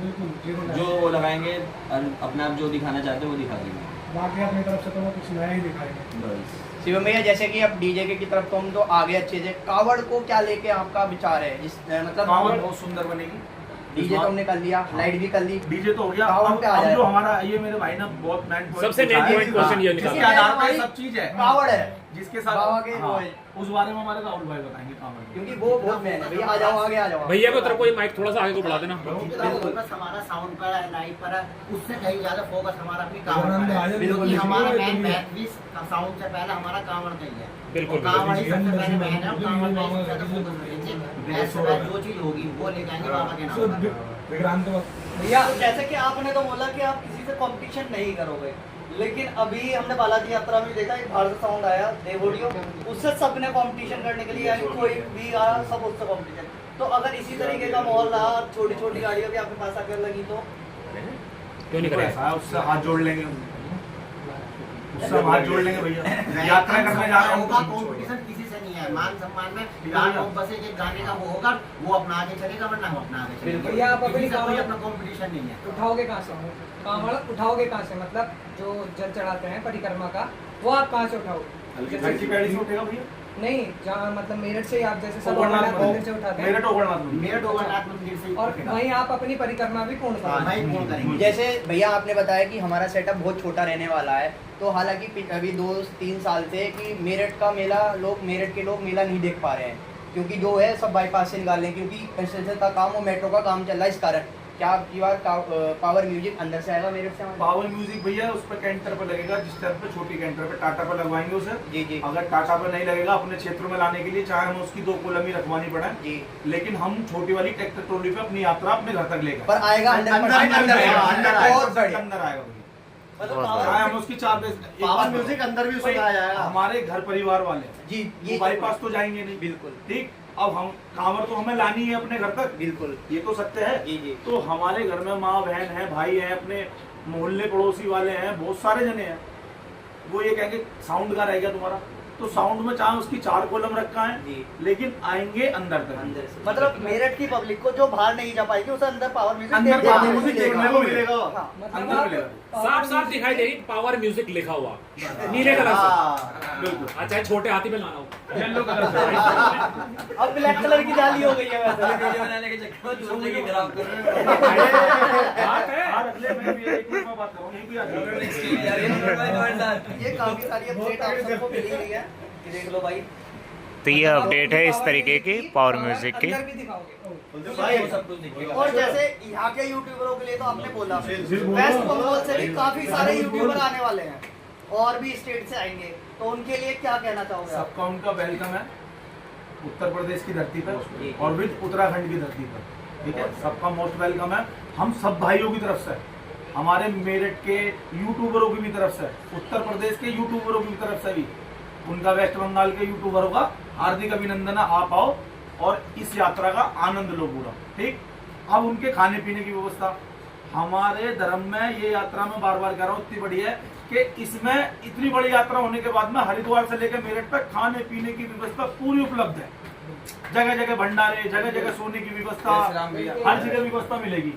S8: बिल्कुल जीरो
S6: जो वो लगाएंगे और अपने आप जो दिखाना चाहते हैं वो दिखा देंगे
S8: बाकी अपनी तरफ से तो वो कुछ नया ही दिखाएंगे।
S6: बस।
S9: शिवम भैया, जैसे कि अब डीजे की तरफ तो हम तो आगे अच्छे से, कावड़ को क्या लेके आपका विचार है? जिस मतलब
S5: कांवड़ बहुत सुंदर बनेगी।
S9: डीजे तो हमने कर लिया, लाइट भी कर ली,
S5: डीजे तो हो गया।
S9: कांवड़ पे आ
S5: अब
S9: जाएगा।
S5: जो हमारा ये मेरे भाई ने बहुत मेन पॉइंट
S3: सबसे main point question ये निकाला।
S5: जिसके आधार पर सब चीज है,
S9: कावड़ है
S5: जिसके साथ
S9: बाबा के
S5: हाँ,
S9: वो है।
S5: उस बारे में हमारे राहुल भाई बताएंगे कांवड़ के।
S9: क्योंकि वो बहुत मेन है। भैया आ जाओ, आगे आ जाओ।
S3: भैया को तरफ कोई माइक थोड़ा सा आगे को बढ़ा देना।
S10: फोकस हमारा साउंड पर है, लाइट पर है, उससे कहीं ज्यादा फोकस हमारा अपनी कांवड़
S8: आनंद
S10: पर
S8: आ
S10: है,
S8: जाए,
S10: क्योंकि
S8: बिल्कुल।
S10: हमारा मेन बैक भी साउंड से पहले हमारा कांवड़ का ही है।
S3: बिल्कुल,
S10: तो कांवड़ ही
S8: बिल्कुल।
S10: सबसे पहले मेन है, और कांवड़ में सबसे ज्यादा फोकस करेंगे। बैक से बैक जो चीज होगी वो ले जाएंगे बाबा के नाम पर।
S8: विक्रांत तो
S7: भैया जैसे कि आपने तो बोला कि आप किसी से कंपटीशन नहीं करोगे, लेकिन अभी हमने बालाजी यात्रा में देखा एक भारत साउंड आया देवोडियो, उससे सबने कंपटीशन करने के लिए, यानी कोई भी आया सब उससे कंपटीशन। तो अगर इसी तरीके का माहौल रहा, छोटी छोटी गाड़ियां भी आपके पास आकर लगी तो
S3: क्यों नहीं
S5: तो
S3: करेगा?
S5: ऐसा है, उससे हाथ जोड़ लेंगे, उससे हम हाथ जोड़ लेंगे भैया। यात्रा करने जा रहे
S10: होगा,
S5: हैं,
S10: कंपटीशन किसी से नहीं है। मान सम्मान में गाना बस एक गाने का वो होगा, वो अपना आगे चलेगा, वरना हम अपना आगे चलेंगे।
S11: भैया, आप अपनी
S10: किसी का कोई
S11: कांवड़-
S10: अपना कंपटीशन नहीं है।
S11: उठाओगे कहाँ से? कांवड़ उठाओगे कहाँ से? मतलब जो जल चढ़ाते हैं परिक्रमा का, वो आप कहाँ से उठाओगे?
S5: हल्की पैड़ी से उठेगा भैया।
S11: नहीं, जहाँ मतलब मेरठ से ही आप जैसे सब
S5: ओगरनाथ
S11: ओगरनाथ मंदिर से उठाते हैं
S5: मेरठ ओगरनाथ मंदिर।
S10: मेरठ ओगरनाथ मंदिर से
S11: और वहीं आप अपनी परिक्रमा भी पूर्ण
S10: हाँ,
S11: करेंगे।
S10: वहीं पूर्ण करेंगे।
S9: जैसे भैया आपने बताया कि हमारा सेटअप बहुत छोटा रहने वाला है, तो हालांकि अभी 2-3 साल से कि मेरठ का मेला मेरठ के लोग मेला नहीं देख पा रहे हैं, क्योंकि जो है सब बाईपास से निकाल रहे हैं, क्योंकि कंस्ट्रक्शन का काम और मेट्रो का काम चल रहा है। इस कारण क्या आपकी बार पावर म्यूजिक अंदर से आएगा मेरठ से?
S5: पावर म्यूजिक भैया उस पर कैंटर पे लगेगा, जिस टाइप पे छोटी कैंटर पे टाटा पे लगवाएंगे उसे।
S9: जी जी।
S5: अगर टाटा पे नहीं लगेगा अपने क्षेत्र में लाने के लिए, चाहे हमें उसकी 2 कोलम ही रखवानी पड़े
S9: जी,
S5: लेकिन हम छोटी वाली ट्रैक्टर ट्रॉली पे अपनी यात्रा अपने घर तक लेकर
S9: पर आएगा
S5: अंदर
S9: अंदर
S5: आएगा।
S7: मतलब
S5: चाहे हम उसकी 4
S10: पावर म्यूजिक अंदर भी सुनाया जाएगा।
S5: हमारे घर परिवार वाले
S9: जी,
S5: ये बाईपास तो जाएंगे नहीं।
S9: बिल्कुल
S5: ठीक, अब हम कांवर तो हमें लानी है अपने घर तक,
S9: बिल्कुल,
S5: ये तो सत्य है।
S9: जी जी।
S5: तो हमारे घर में माँ बहन है, भाई है, अपने मोहल्ले पड़ोसी वाले हैं, बहुत सारे जने हैं। वो ये कहेंगे साउंड का रह गया तुम्हारा, तो साउंड में चाहे उसकी 4 कोलम रखा है
S9: जी,
S5: लेकिन आएंगे अंदर तक।
S9: अंदर से
S7: मतलब मेरठ की पब्लिक को जो बाहर नहीं जा पाएगी उसे अंदर पावर म्यूजिक
S5: अंदर पावर म्यूजिक देखने को मिलेगा।
S7: हाँ,
S11: मतलब
S5: अंदर
S11: आप
S5: मिलेगा।
S3: साफ साफ दिखाई देगी पावर म्यूजिक लिखा हुआ नीले कलर से।
S5: बिल्कुल।
S3: अच्छा, छोटे हाथी पे लाना हो
S5: येलो कलर से।
S7: अब ब्लैक कलर की जाली हो गई है वैसे।
S6: वीडियो बनाने के चक्कर में दूसरे की खराब कर रहे हैं।
S3: बात है।
S5: हाँ, रख ले, मैं भी एक मिनट में बात करूँ, यहीं भी आ जाइए।
S7: ये काफी सारी अपडेट आप सबको मिली हुई है, ये देख लो भाई।
S1: तो ये अपडेट है इस तरीके की पावर म्यूजिक की।
S11: अंदर भी दिखाओगे।
S7: भाई
S6: सब कुछ दिखेगा।
S7: और जैसे यहाँ के यूट्यूबरों के लिए तो आपने बोला, वेस्ट बंगाल से भी काफी सारे यूट्यूबर आने वाले हैं और भी स्टेट से आएंगे, तो उनके लिए क्या कहना चाहोगे आप?
S5: सबका उनका वेलकम है उत्तर प्रदेश की धरती पर और विद उत्तराखंड की धरती पर। ठीक है, सबका मोस्ट वेलकम है। हम सब भाइयों की तरफ से, हमारे मेरठ के यूट्यूबरों की भी तरफ से, उत्तर प्रदेश के यूट्यूबरों की तरफ से भी, उनका वेस्ट बंगाल के यूट्यूबरों का हार्दिक अभिनंदन। आप आओ और इस यात्रा का आनंद लो पूरा। ठीक, अब उनके खाने पीने की व्यवस्था हमारे धर्म में, ये यात्रा में बार बार कह रहा हूँ, इतनी बड़ी है कि इसमें इतनी बड़ी यात्रा होने के बाद में हरिद्वार से लेकर मेरठ तक खाने पीने की व्यवस्था पूरी उपलब्ध है। जगह जगह भंडारे, जगह जगह सोने की व्यवस्था, हर जगह व्यवस्था मिलेगी,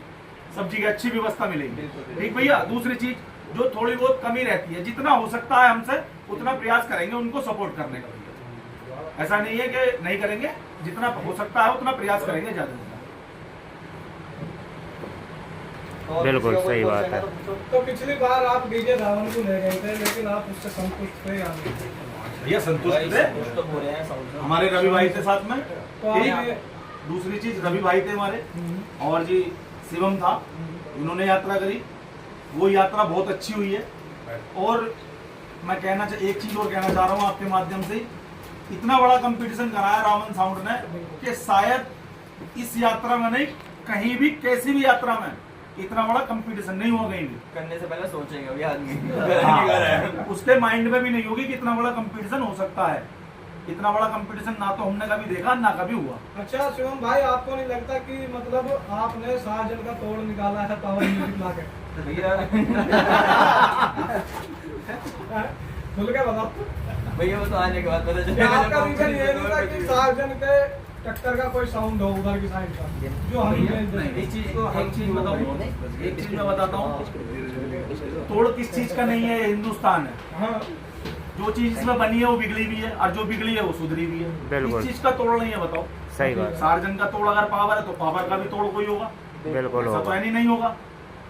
S5: सब्जी की अच्छी व्यवस्था मिलेगी। ठीक भैया, दूसरी चीज जो थोड़ी बहुत कमी रहती है, जितना हो सकता है हमसे उतना प्रयास करेंगे उनको सपोर्ट करने का। ऐसा नहीं है कि नहीं करेंगे, जितना हो सकता है उतना प्रयास करेंगे ज्यादा से
S7: और
S1: बिल्कुल
S7: किसी का कोई
S1: सही बात
S7: क्वेश्चन
S1: है।
S7: तो पूछो।
S8: तो पिछली बार आप डीजे रावण को ले गए थे, लेकिन आप उससे संतुष्ट थे या नहीं?
S5: भैया। संतुष्ट थे
S6: कुछ तो हो रहे हैं साउंड से।
S5: हमारे रवि भाई थे साथ में।
S8: तो
S5: ठीक,
S8: आपने
S5: दूसरी चीज रवि भाई थे हमारे, और जी शिवम था, उन्होंने यात्रा करी, वो यात्रा बहुत अच्छी हुई है। और मैं एक चीज और कहना चाह रहा हूँ आपके माध्यम से, इतना बड़ा कंपटीशन कराया रावण साउंड ने कि शायद इस यात्रा में नहीं, कहीं भी किसी भी यात्रा में इतना बड़ा कंपटीशन नहीं हुआ कहीं भी।
S6: करने से पहले सोचेंगे अभी आदमी।
S5: हाँ, उसके माइंड में भी नहीं होगी कि इतना बड़ा कंपटीशन हो सकता है। इतना बड़ा कंपटीशन ना तो हमने कभी देखा ना कभी हुआ।
S8: अच्छा शिवम भाई, आपको नहीं लगता कि मतलब आपने साजन का तोड़ निकाला है पावर म्यूजिक ला के? खुल के बताओ।
S6: भैया वो तो आने के बाद पता
S8: क्या आपका रीजन ये नहीं था कि साजन के टक्कर का कोई साउंड हो उधर की साइड का, जो हम
S5: नहीं, इस चीज को एक चीज बताऊं, एक चीज मैं बताता हूँ, तोड़ किस चीज का नहीं है, ये हिंदुस्तान है।
S8: हाँ,
S5: जो चीज इसमें बनी है वो बिगड़ी भी है, और जो बिगड़ी है वो सुधरी भी है।
S1: बिल्कुल।
S5: इस चीज का तोड़ नहीं है, बताओ।
S1: सही बात।
S5: सार्जन का तोड़ अगर पावर है तो पावर का भी तोड़ कोई होगा,
S1: बिल्कुल
S5: ऐसा तो
S1: होगा।
S5: है नहीं होगा।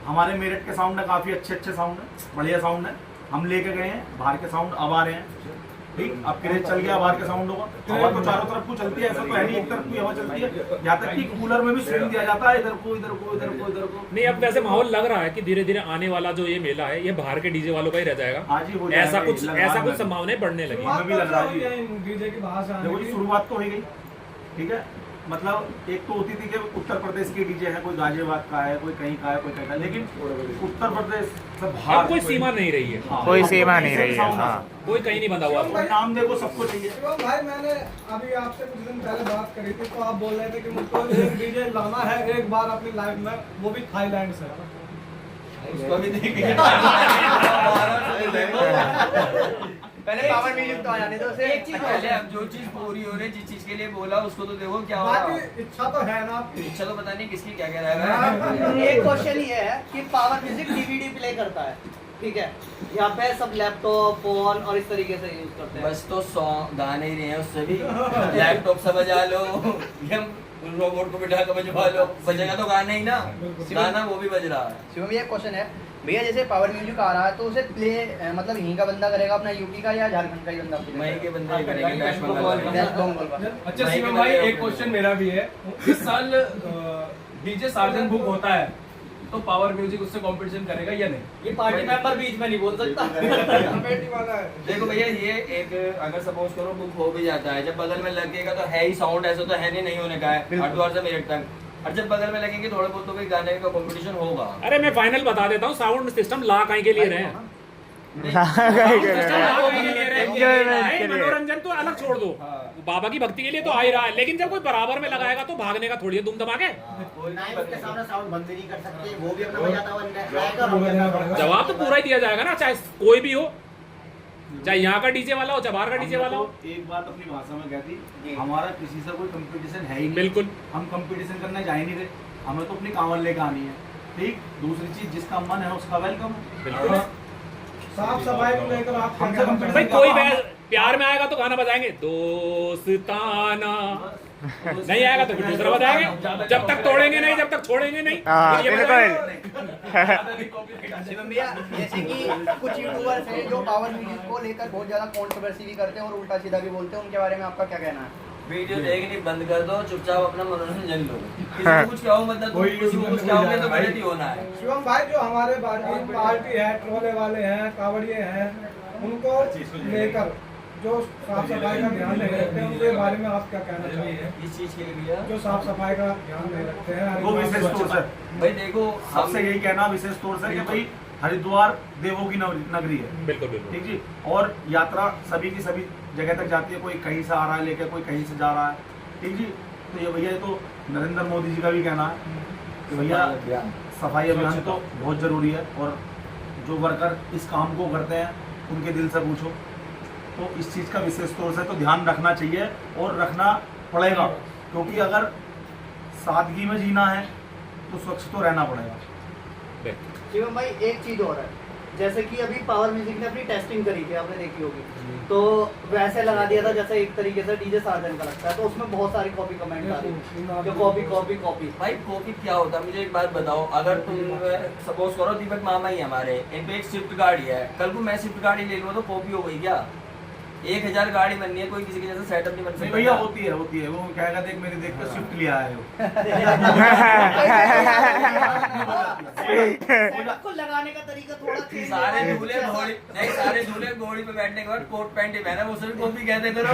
S5: हमारे मेरठ के साउंड है, काफी अच्छे अच्छे साउंड है, बढ़िया साउंड है, हम लेके गए हैं। बाहर के साउंड अब आ रहे हैं। ठीक, अब क्रेज चल गया, बाहर के साउंड होगा। हवा तो चारों तरफ को चलती है, ऐसा तो है नहीं एक तरफ की हवा चलती है, यहाँ तक कि कूलर में भी स्विंग दिया जाता है, इधर को इधर को इधर को इधर को।
S3: नहीं, अब वैसे माहौल लग रहा है कि धीरे धीरे आने वाला जो ये मेला है ये बाहर के डीजे वालों का ही रह जाएगा।
S5: आज ही हो जाएगा,
S3: ऐसा कुछ संभावनाएं बढ़ने लगी।
S5: हमें भी लग रहा है
S8: डीजे की बाहर से आने
S5: देखो जी,
S8: की।
S5: शुरुआत तो हो गई। ठीक है, मतलब एक तो होती थी कि उत्तर प्रदेश के डीजे है, कोई गाजियाबाद का है, कोई कहीं का है, कोई कहीं का, लेकिन उत्तर प्रदेश से
S3: अब
S5: बाहर
S3: कोई सीमा नहीं रही है,
S5: हाँ,
S1: कोई
S5: अब
S1: सीमा
S5: तो
S1: नहीं
S5: कहीं
S1: रही
S5: से
S1: है।
S5: भी sound आ
S1: हाँ,
S3: कोई कहीं नहीं बंधा हुआ।
S5: सकता है। नाम देखो सबको चाहिए।
S8: शिवम भाई, मैंने अभी आपसे कुछ दिन पहले बात करी थी, तो आप बोल रहे थे कि मुझको एक डीजे लाना है एक बार अपनी लाइफ में, वो भी थाईलैंड से।
S6: उसको भी देखेंगे।
S9: पहले पावर म्यूजिक तो आ जाने दो उसे।
S6: एक चीज पहले, अब जो चीज पूरी हो रही है, जिस चीज के लिए बोला उसको तो देखो क्या हो रहा है।
S8: बाकी इच्छा तो है ना आपकी।
S6: इच्छा तो पता नहीं किसकी क्या कह रहा है।
S7: एक क्वेश्चन ये है कि पावर म्यूजिक डीवीडी प्ले करता है, ठीक है, यहाँ पे सब लैपटॉप फोन और इस तरीके से यूज करते हैं।
S6: बस तो सॉन्ग गाने ही नहीं है उससे भी लैपटॉप से बजा लो या रोबोट को बिठा कर बजवा लो, बजेगा तो गाना ही ना, गाना वो भी बज रहा है।
S9: शिवम भैया क्वेश्चन है भैया, जैसे पावर म्यूजिक आ रहा है तो उसे प्ले मतलब यहीं का बंदा करेगा अपना यूपी का या झारखंड का ही बंदा?
S6: मई के बंदे ही करेंगे डैश बंगाल।
S12: अच्छा शिवम भाई, एक क्वेश्चन मेरा भी है। इस साल डीजे सार्जन बुक होता है तो पावर म्यूजिक उससे कंपटीशन करेगा या नहीं?
S7: ये पार्टी मेंबर बीच में नहीं बोल सकता।
S6: देखो भैया, ये एक अगर सपोज करो बुक हो भी जाता है, जब बगल में लगेगा तो है ही साउंड, ऐसा तो है नहीं होने का है हरिद्वार से मेरठ तक, और जब बगल में लगेंगे थोड़े बहुत तो कोई गाने का कंपटीशन होगा।
S3: अरे मैं फाइनल बता देता हूँ, साउंड सिस्टम ला कहीं के लिए रहे हैं, मनोरंजन तो अलग छोड़ दो, बाबा की भक्ति के लिए तो आ ही रहा है, लेकिन जब कोई बराबर में लगाएगा तो भागने का थोड़ी दुम दमा के।
S10: उसके सामने साउंड बंद नहीं कर सकते, वो भी अपना बजाता हुआ
S3: जवाब तो पूरा ही दिया जाएगा ना, चाहे कोई भी हो, चाहे यहाँ का डीजे वाला हो चाहे बाहर का डीजे वाला हो।
S5: एक बात अपनी भाषा में कहती, हमारा किसी से कोई कंपटीशन है ही नहीं,
S3: बिल्कुल
S5: हम कंपटीशन करने जा ही नहीं रहे, हमें तो अपनी कांवड़ लेकर आनी है। ठीक, दूसरी चीज जिसका मन है उसका वेलकम है।
S3: बिल्कुल
S8: साफ सफाई को लेकर आप
S5: हमसे
S3: भाई, कोई प्यार में आएगा तो गाना बजाएंगे दोस्ताना, नहीं आएगा तो फिर दूसरा बताएंगे, जब तक तोड़ेंगे नहीं, जब तक छोड़ेंगे नहीं।
S1: हाँ,
S3: ये
S1: बिल्कुल।
S9: शिवम भैया, जैसे कि कुछ यूट्यूबर्स हैं जो पावर म्यूजिक को लेकर बहुत ज्यादा कंट्रोवर्सी भी करते हैं और उल्टा सीधा भी बोलते हैं, उनके बारे में आपका क्या कहना है?
S6: वीडियो देखनी बंद कर दो, चुपचाप अपना मनोरंजन लो, किसी को कुछ कहो मतलब तुम किसी को कुछ कहोगे तो गलत ही होना है।
S8: शिवम भाई, जो हमारे पार्टी है, ट्रोले वाले हैं, कावड़िए हैं, उनको लेकर जो साफ सफाई का ध्यान नहीं रखते हैं, उनके बारे में आप क्या कहना चाहिए?
S6: इस चीज के लिए भैया
S8: जो साफ सफाई का ध्यान नहीं रखते हैं,
S5: वो विशेष तौर से
S6: भाई देखो,
S5: सबसे यही कहना विशेष तौर से कि भाई हरिद्वार देवों की नगरी है।
S3: बिल्कुल बिल्कुल
S5: ठीक जी, और यात्रा सभी की सभी जगह तक जाती है, कोई कहीं से आ रहा है लेकर, कोई कहीं से जा रहा है। ठीक जी, तो ये भैया तो नरेंद्र मोदी जी का भी कहना है कि भैया सफाई अभियान तो बहुत जरूरी है, और जो वर्कर इस काम को करते हैं उनके दिल से पूछो तो इस चीज़ का विशेष तौर से तो ध्यान रखना चाहिए और रखना पड़ेगा, क्योंकि अगर सादगी में जीना है तो स्वच्छ तो रहना पड़ेगा।
S7: शिवम भाई, एक चीज और है, जैसे कि अभी पावर म्यूजिक ने अपनी टेस्टिंग करी थी, आपने देखी होगी, तो वैसे लगा दिया था जैसे एक तरीके से डीजे सार्जन का लगता है, तो उसमें बहुत सारी कॉपी कमेंट आ रही जो कॉपी कॉपी कॉपी।
S6: भाई कॉपी क्या होता है, मुझे एक बात बताओ, अगर तुम सपोज करो दीपक मामा ही हमारे, इन पे एक स्विफ्ट गाड़ी है, कल को मैं स्विफ्ट गाड़ी ले लूँ तो कॉपी हो गई क्या? 1000 गाड़ी बननी है, कोई किसी के जैसा सेटअप नहीं बन सकता।
S5: भैया होती है वो कहेगा देख मेरे देख कर स्विफ्ट लिया है वो।
S7: को लगाने का तरीका थोड़ा चेंज
S6: सारे दूल्हे घोड़ी नहीं, सारे दूल्हे घोड़ी पे बैठने के बाद कोट पैंट ही पहना, उसे भी कॉपी कहते करो।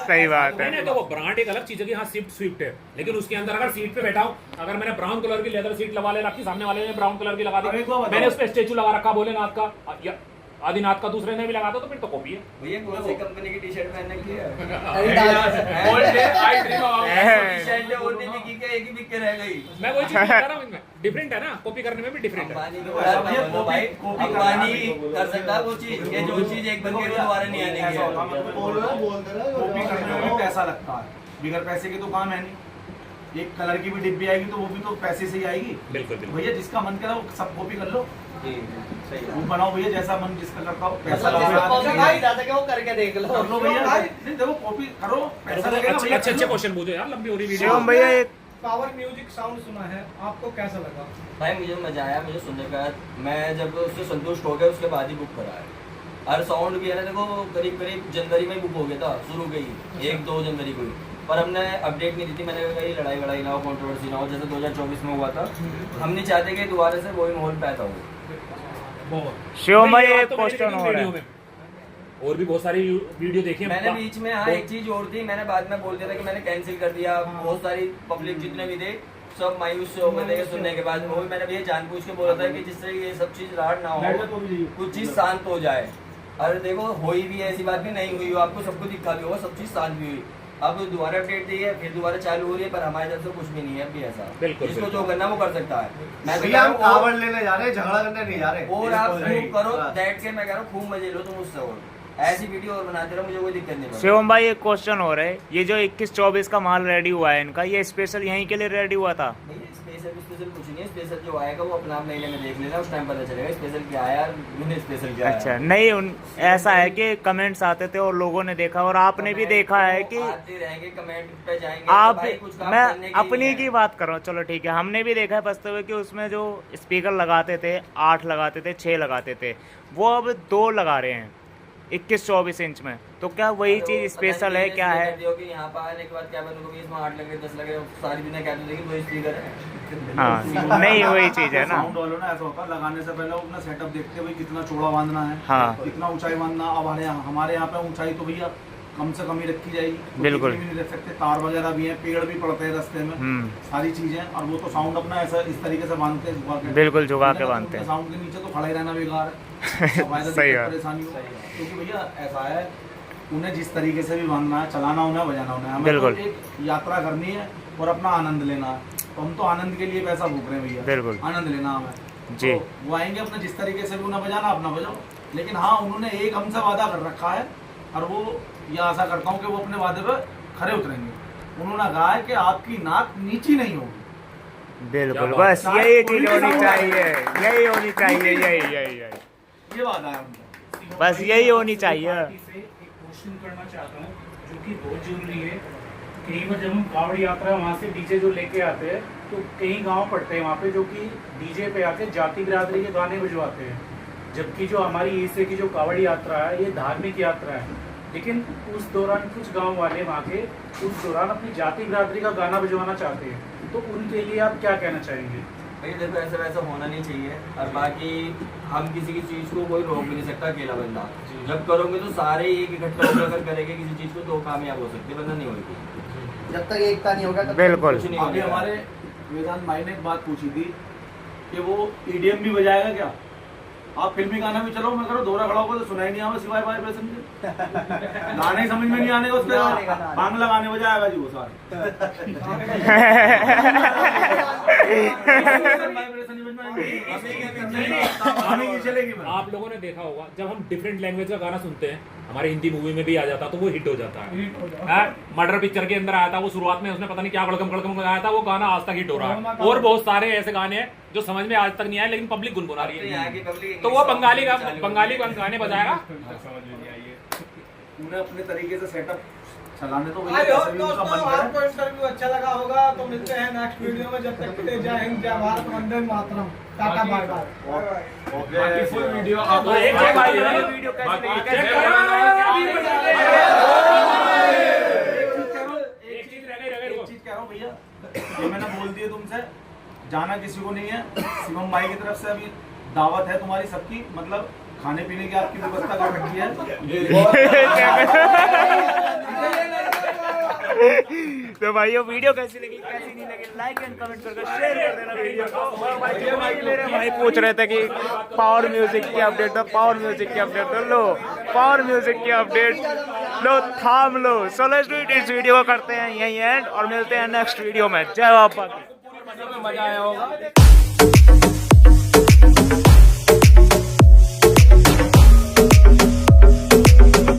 S1: सही बात है।
S3: नहीं तो वो ब्रांड एक अलग चीज है कि हाँ स्विफ्ट है, लेकिन उसके अंदर अगर सीट पे बैठा हूँ, अगर मैंने ब्राउन कलर की लेदर सीट लगा ले रखी, सामने वाले ने ब्राउन कलर की लगा दी, मैंने उस पर स्टेचू लगा रखा भोलेनाथ का या आदिनाथ का, दूसरे ने भी लगा दो तो फिर तो कॉपी है।
S6: भैया कौन सी कंपनी की टी शर्ट पहनने की है? और नहीं बिकी क्या, एक ही बिक के रह गई।
S3: मैं वही चीज बता रहा हूँ, इनमें डिफरेंट है ना, कॉपी करने में भी डिफरेंट है।
S6: भाई अंबानी कर सकता है वो चीज, ये जो चीज एक बंदे को दोबारा नहीं आने की।
S5: कॉपी करने में भी पैसा लगता है, बिगर पैसे के तो काम है नहीं। एक कलर की भी डिब्बी आएगी तो वो भी तो पैसे से ही आएगी।
S3: बिल्कुल
S5: भैया जिसका मन करा वो सब कॉपी कर लो,
S6: सही
S5: वो बनाओ भैया, जैसा मन जिसका करता हो, पैसा
S7: वो करके देख लो।
S5: कर लो भैया, देखो कॉपी करो, पैसा लगेगा।
S3: अच्छे क्वेश्चन पूछो यार, लंबी हो रही वीडियो।
S1: शिवम भैया एक
S8: पावर म्यूजिक साउंड सुना है, आपको कैसा लगा?
S6: भाई मुझे मजा आया, मुझे सुनने का, मैं जब उससे संतुष्ट हो गया उसके बाद ही बुक करा है। और साउंड भी है ना, देखो करीब जनवरी में बुक हो गया था, शुरू के ही 1-2 जनवरी को ही, पर हमने अपडेट नहीं दी थी। मैंने कहा लड़ाई वड़ाई ना हो, कंट्रोवर्सी ना हो, जैसे 2024 में हुआ था। हम नहीं चाहते कि दोबारा से वही माहौल पैदा हो।
S1: शिवम भाई
S3: ये
S1: एक
S3: बात तो मैंने
S1: क्वेश्चन हो रहा
S3: वीडियो
S1: है।
S3: में और भी बहुत सारी वीडियो देखी है
S6: मैंने बीच में, हाँ एक चीज और थी, मैंने बाद में बोल दिया था कि मैंने कैंसिल कर दिया। बहुत सारी पब्लिक जितने भी थे सब मायूस से हो गए थे सुनने के बाद। वो भी मैंने भैया जानबूझ के बोला था कि जिससे ये सब चीज राड ना हो, कुछ चीज शांत हो जाए। अरे देखो हुई भी ऐसी बात भी नहीं हुई हो, आपको सबको दिखा भी होगा, सब चीज शांत भी हुई। अब दोबारा अपडेट दी है, फिर दोबारा चालू हो रही है, पर हमारे तरफ से कुछ भी नहीं है अभी ऐसा। जिसको जो करना वो कर सकता है। मैं
S10: भैया हम कावड़ लेने जा रहे हैं, झगड़ा करने नहीं जा रहे।
S6: और आप खूब करो बैठ के, मैं कह रहा हूँ खूब मजे लो तुम उससे। और ऐसी वीडियो और बनाते रहो, मुझे कोई दिक्कत नहीं है।
S1: शिवम भाई एक क्वेश्चन हो रहा है, ये जो 21-24 का माल रेडी हुआ है इनका, ये स्पेशल यहीं के लिए रेडी हुआ था?
S6: स्पेशल कुछ नहीं है, स्पेशल जो आएगा वो अपना महीने में देख लेना, उस टाइम पता चलेगा स्पेशल क्या आया, स्पेशल क्या
S1: अच्छा नहीं, ऐसा है कि कमेंट्स आते थे और लोगों ने देखा और आपने भी देखा है कि
S6: आते रहेंगे, कमेंट पे जाएंगे,
S1: आप
S6: तो भाई कुछ काम
S1: मैं
S6: करने के
S1: अपनी
S6: लिए
S1: की बात कर रहा हूँ, चलो ठीक है, हमने भी देखा है बसते हुए कि उसमें जो स्पीकर लगाते थे 8 लगाते थे, 6 लगाते थे, वो अब 2 लगा रहे हैं 21-24 इंच में। तो क्या वही चीज स्पेशल है, क्या है?
S6: यहाँ पर आने के बाद क्या बनूंगा, इसमें 8 लगे 10 लगे, सारी दुनिया कहते थे कि वही स्पीकर है।
S1: हाँ नहीं वही चीज है ना।
S5: साउंड वालों ना ऐसा होता है, लगाने से पहले अपना सेटअप देखते हुए कितना चौड़ा बांधना है,
S1: हाँ।
S5: कितना ऊंचाई बांधना। अब हमारे यहाँ पे ऊंचाई तो भैया कम से कम ही रखी जाएगी, तो
S1: बिल्कुल।
S5: भी नहीं रख सकते, तार वगैरह भी है, पेड़ भी पड़ते हैं रास्ते में, सारी चीजें। और वो तो साउंड अपना ऐसा इस तरीके से बांधते हैं, झुका के,
S1: बिल्कुल झुका के बांधते हैं।
S5: साउंड के नीचे तो खड़ा ही रहना बेकार है।
S1: सही है।
S5: परेशानी हो, क्योंकि भैया ऐसा है, उन्हें जिस तरीके से भी बांधना है, चलाना उन्हें, बजाना उन्हें, हमें
S1: बिल्कुल।
S5: तो एक यात्रा करनी है और अपना आनंद लेना है। तो हम तो आनंद के लिए पैसा भूख रहे हैं भैया,
S1: बिल्कुल
S5: आनंद लेना हमें
S1: जी।
S5: तो वो आएंगे अपना जिस तरीके से भी उन्हें बजाना, अपना बजाओ। लेकिन हाँ, उन्होंने एक हमसे वादा कर रखा है और वो ये आशा करता हूँ कि वो अपने वादे पे खरे उतरेंगे। उन्होंने कहा है कि आपकी नाक नीची नहीं होगी।
S1: बिल्कुल, बस यही चीज होनी चाहिए, यही होनी चाहिए, यही
S5: ये वादा है उनका,
S1: बस यही होनी चाहिए।
S4: एक क्वेश्चन करना चाहता हूँ जो कि बहुत जरूरी है। कई बार जब हम कावड़ यात्रा वहाँ से डीजे जो लेके आते हैं, तो कई गांव पड़ते हैं वहाँ पे जो कि डीजे पे आके जाति बिरादरी के गाने बजवाते हैं, जबकि जो हमारी ईसे की जो कावड़ यात्रा है ये धार्मिक यात्रा है। लेकिन उस दौरान कुछ गांव वाले वहाँ के उस दौरान अपनी जाति बिरादरी का गाना बजवाना चाहते हैं, तो उनके लिए आप क्या कहना चाहेंगे?
S6: भाई देखो, ऐसा वैसा होना नहीं चाहिए। और बाकी हम किसी की चीज़ को कोई रोक भी नहीं सकता, अकेला बंदा जब करोगे तो सारे एक इकट्ठा होकर अगर करेंगे किसी चीज़ को तो कामयाब हो सकते, बंदा नहीं होगी
S7: जब तक एकता नहीं होगा तब
S1: बिल्कुल।
S6: कुछ नहीं
S5: अभी
S6: होगा।
S5: हमारे वेदांत भाई ने एक बात पूछी थी कि वो ईडीएम भी बजाएगा क्या। आप फिल्मी गाना भी चलो, मैं करो दोहरा खड़ा होगा तो सुनाई नहीं आवा सिवाय वाइब्रेशन के। गाने ही समझ में नहीं आने का, उसके बांग्ला गाने बजाएगा जी वो सारे।
S3: आप लोगों ने देखा होगा जब हम डिफरेंट लैंग्वेज का गाना सुनते हैं, हमारे हिंदी मूवी में भी आ जाता तो वो हिट हो जाता है। मर्डर पिक्चर के अंदर आया था, वो शुरुआत में उसने पता नहीं क्या गड़कम गाया था, वो गाना आज तक हिट हो रहा है। और बहुत सारे ऐसे गाने हैं जो समझ में आज तक नहीं आए लेकिन पब्लिक गुनगुना रही है, तो वो बंगाली गाने बजाएगा।
S5: उन्हें अपने तरीके से सेटअप चलाने तो
S8: आई होप दोस्तों आपको इंटरव्यू अच्छा लगा होगा। तो मिलते हैं नेक्स्ट वीडियो में, जब तक के लिए जय हिंद, जय Bharat, Vande Mataram, tata bye bye.
S12: बाकी फुल वीडियो आप
S1: वीडियो
S5: एक चीज कह रहा हूँ भैया, ये मैंने बोल दिया तुमसे, जाना किसी को नहीं है। शिवम भाई की तरफ से अभी दावत है तुम्हारी सबकी, मतलब खाने पीने की आपकी व्यवस्था कर रखी है।
S1: तो भाइयों वीडियो कैसी लगी, कैसी नहीं लगी, लाइक एंड कमेंट करके शेयर कर देना वीडियो को। मेरे भाई पूछ रहे थे कि पावर म्यूजिक की अपडेट दो, पावर म्यूजिक की अपडेट दो। लो पावर म्यूजिक की अपडेट लो, थाम लो। सो लेट्स डू इट, इस वीडियो को करते हैं यहीं एंड और मिलते हैं नेक्स्ट वीडियो में। जय बाबा की।
S12: मजा आया होगा।